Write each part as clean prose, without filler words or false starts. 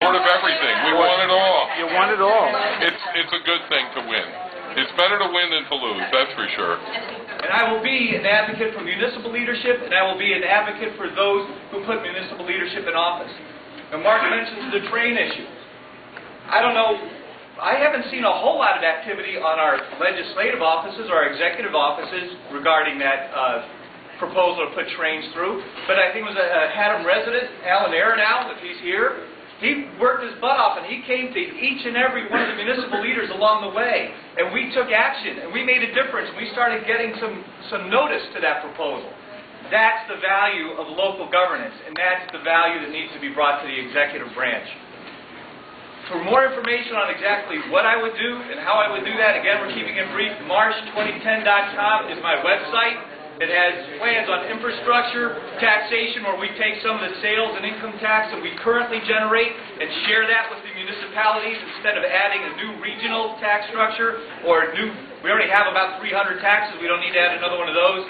Sort of everything. We want it all. You want it all. It's a good thing to win. It's better to win than to lose, that's for sure. And I will be an advocate for municipal leadership, and I will be an advocate for those who put municipal leadership in office. Now, Mark mentioned the train issue. I don't know, I haven't seen a whole lot of activity on our legislative offices or our executive offices regarding that proposal to put trains through. But I think it was a Haddam resident, Alan Aronow, if he's here. He worked his butt off, and he came to each and every one of the municipal leaders along the way. And we took action, and we made a difference. We started getting some notice to that proposal. That's the value of local governance, and that's the value that needs to be brought to the executive branch. For more information on exactly what I would do and how I would do that, again, we're keeping it brief. March2010.com is my website. It has plans on infrastructure, taxation, where we take some of the sales and income tax that we currently generate and share that with the municipalities instead of adding a new regional tax structure or we already have about 300 taxes. We don't need to add another one of those.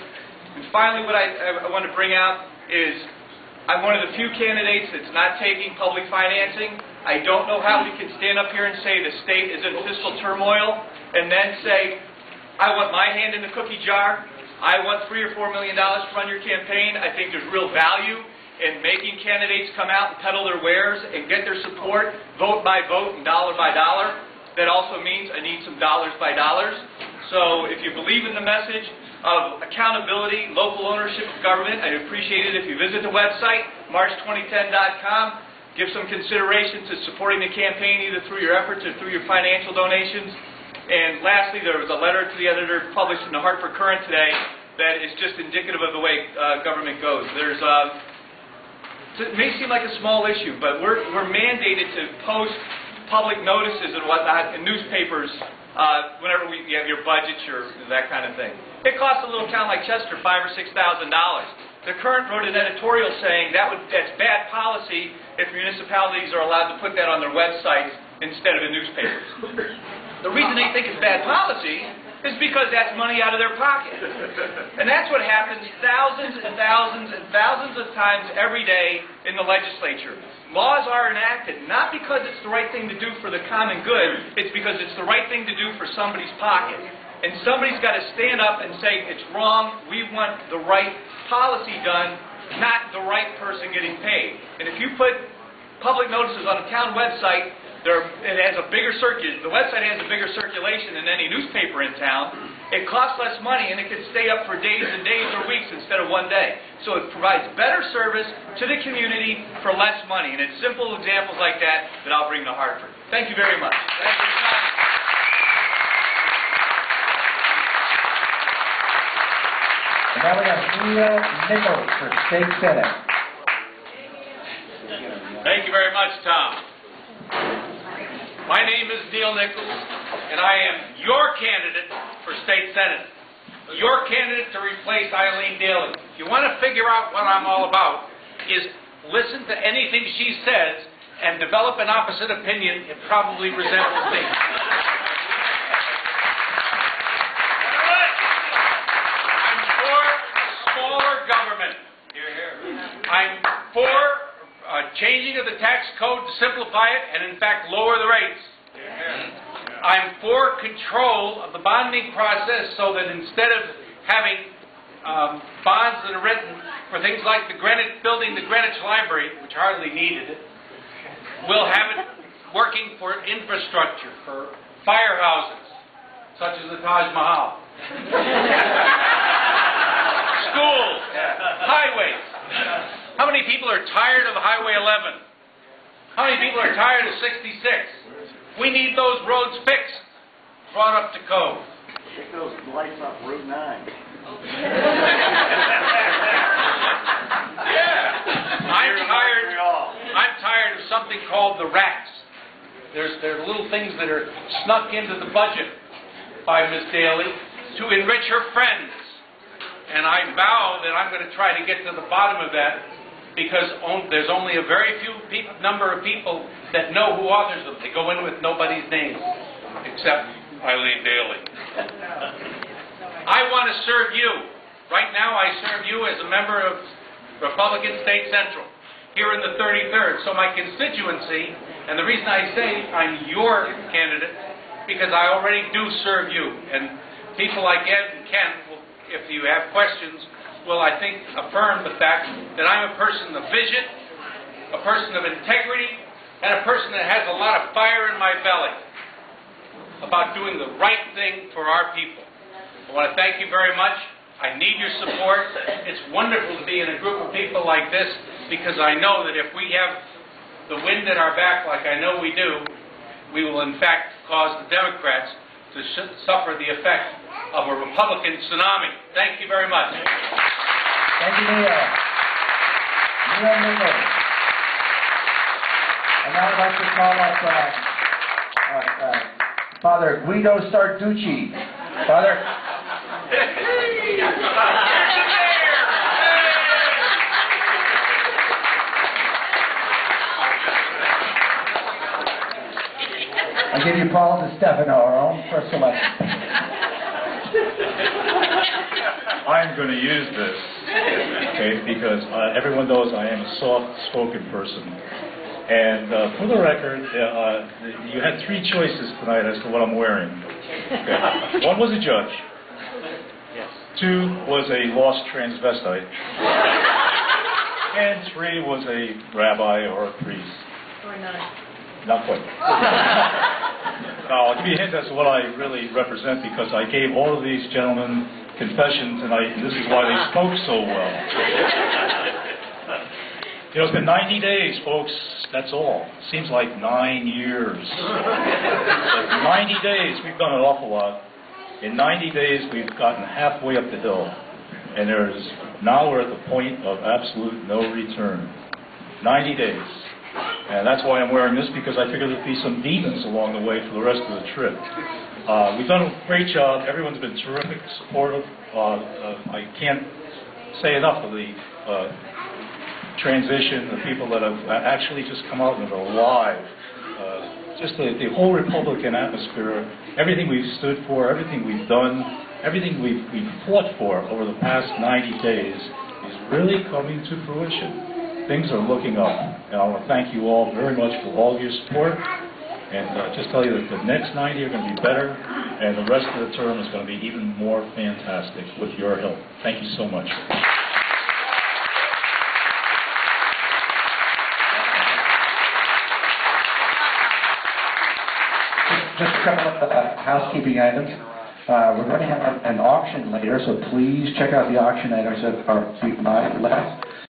And finally, what I want to bring out is I'm one of the few candidates that's not taking public financing. I don't know how we can stand up here and say the state is in fiscal turmoil and then say, I want my hand in the cookie jar. I want $3 or $4 million to run your campaign. I think there's real value in making candidates come out and peddle their wares and get their support, vote by vote and dollar by dollar. That also means I need some dollars by dollars. So if you believe in the message of accountability, local ownership of government, I'd appreciate it if you visit the website, March2010.com. Give some consideration to supporting the campaign either through your efforts or through your financial donations. And lastly, there was a letter to the editor published in the Hartford Courant today that is just indicative of the way government goes. There's it may seem like a small issue, but we're mandated to post public notices and whatnot in newspapers whenever you have your budget, that kind of thing. It costs a little town like Chester $5,000 or $6,000. The Courant wrote an editorial saying that's bad policy if municipalities are allowed to put that on their websites instead of in newspapers. The reason they think it's bad policy is because that's money out of their pocket. And that's what happens thousands and thousands and thousands of times every day in the legislature. Laws are enacted not because it's the right thing to do for the common good, it's because it's the right thing to do for somebody's pocket. And somebody's got to stand up and say, it's wrong, we want the right policy done, not the right person getting paid. And if you put public notices on a town website, the website has a bigger circulation than any newspaper in town. It costs less money, and it can stay up for days and days or weeks instead of one day. So it provides better service to the community for less money. And it's simple examples like that I'll bring to Hartford. Thank you very much. Thank you. Now we have Neil Nichols for State Senate. Thank you very much, Tom. My name is Neil Nichols, and I am your candidate for State Senate. Your candidate to replace Eileen Daly. If you want to figure out what I'm all about, is listen to anything she says and develop an opposite opinion. It probably resembles me. I'm for smaller government. I'm for changing of the tax code to simplify it and, in fact, lower the rates. I'm for control of the bonding process so that instead of having bonds that are written for things like building the Greenwich Library, which hardly needed it, we'll have it working for infrastructure, for firehouses, such as the Taj Mahal. Schools, highways. How many people are tired of Highway 11? How many people are tired of 66? We need those roads fixed, brought up to code. Take those lights off Route 9. Yeah. I'm tired of something called the rats. There are little things that are snuck into the budget by Ms. Daly to enrich her friends. And I vow that I'm going to try to get to the bottom of that, because there's only a very few number of people that know who authors them. They go in with nobody's name, except Eileen Daly. I want to serve you. Right now I serve you as a member of Republican State Central here in the 33rd. So my constituency And the reason I say I'm your candidate, because I already do serve you. And people like Ed and Ken, if you have questions, will, I think, affirm the fact that I'm a person of vision, a person of integrity, and a person that has a lot of fire in my belly about doing the right thing for our people. I want to thank you very much. I need your support. It's wonderful to be in a group of people like this, because I know that if we have the wind at our back, like I know we do, we will in fact cause the Democrats to suffer the effect of a Republican tsunami. Thank you very much. Thank you, Mayor. Mayor Nichols. And now I'd like to call up Father Guido Sarducci. Father. I give you Paul DiStefano, our own first selection. I'm going to use this, okay, because everyone knows I am a soft-spoken person. And for the record, you had 3 choices tonight as to what I'm wearing. Okay. 1 was a judge. Yes. 2 was a lost transvestite. And 3 was a rabbi or a priest. Or not. Not quite. I'll give you a hint as to what I really represent, because I gave all of these gentlemen confession tonight, and this is why they spoke so well. You know, it's been 90 days, folks. That's all. Seems like 9 years. But 90 days, we've done an awful lot. In 90 days, we've gotten halfway up the hill. And now we're at the point of absolute no return. 90 days. And that's why I'm wearing this, because I figured there'd be some demons along the way for the rest of the trip. We've done a great job. Everyone's been terrific, supportive. I can't say enough of the transition, the people that have actually just come out and are alive. Just the whole Republican atmosphere, everything we've stood for, everything we've done, everything we've fought for over the past 90 days is really coming to fruition. Things are looking up, and I want to thank you all very much for all of your support, and just tell you that the next 90 are going to be better, and the rest of the term is going to be even more fantastic with your help. Thank you so much. Just a couple of housekeeping items. We're going to have an auction later, so please check out the auction items that are to my left.